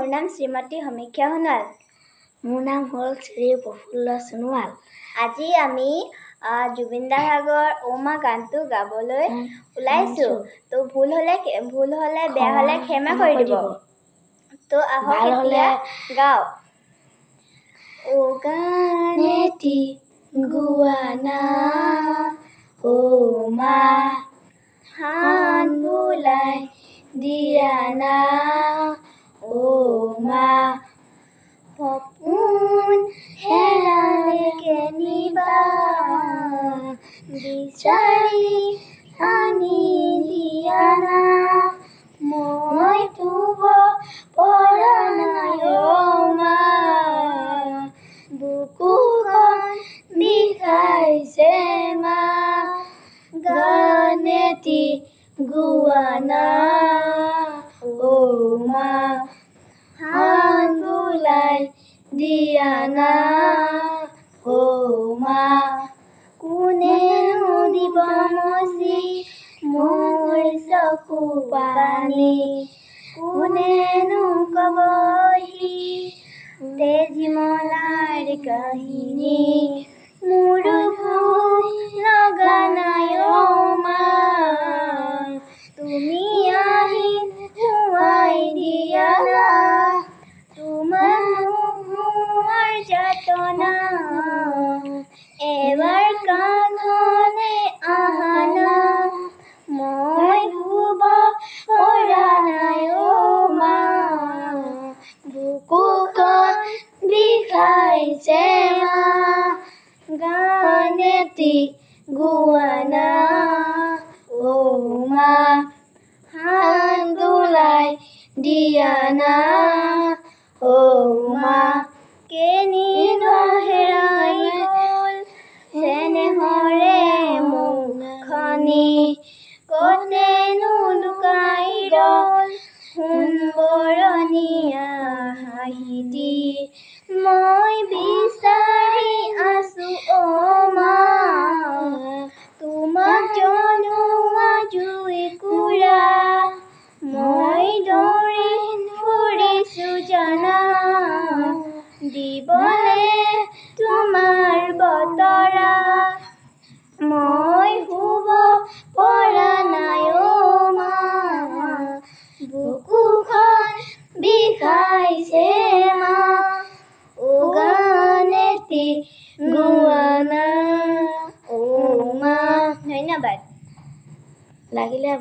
মোৰ নাম শ্ৰীমতী সমীক্ষা সোণোৱাল। মোৰ নাম হ'ল শ্ৰী প্ৰফুল্ল সোণোৱাল। আজি আমি জুবিন দা ভাগৰ ঔ মা গানটো গাবলৈ ওলাইছো। তো ভুল হলে বেয়া হলে ক্ষমা কৰি দিব। তো আহক এতিয়া গাও। ও গানেটি গুৱানা ও মা হাত বুলাই দিয়া না ও মা সপোন হেৰালে কেনিবা বিচাৰি আনি দিয়া না মই থুব পৰা নাই ও মা বুকুখন বিষাইছে মা গানেটি গুৱানা ও মা হাত বুলাই দিয়া না ও মা কোনেনো দিব মচি মোৰ চকু পানী কোনেনো কবহি তেজীমলাৰ কাহিনী মোৰো ভোক লগা নাই ও মা তুমি আহি খুৱাই দিয়া না তোমাৰ যাতনা এবাৰ কাষলে আহা না মই শুব পৰা নাই ও মা বুকুখন বিষাইছে মা গানেটি গুৱানা ও মা হাত বুলাই দিয়া না ও মা কেনিনো হেৰাই গ'ল চেনেহৰে মুখনি কতেনো লুকাই গ'ল সোণবৰণীয়া হাঁহিটি মই বিচাৰি আছো ও মা তোমাক জনোৱা জুইকুৰা মই দৌৰি ফুৰিছো জানা দিবলে তোমাৰ বতৰা মই শুব পৰা নাই ও মা বুকুখন বিষাইছে মা ও গানেটি গুৱানা ও মা। ধন্যবাদ। লাগিলে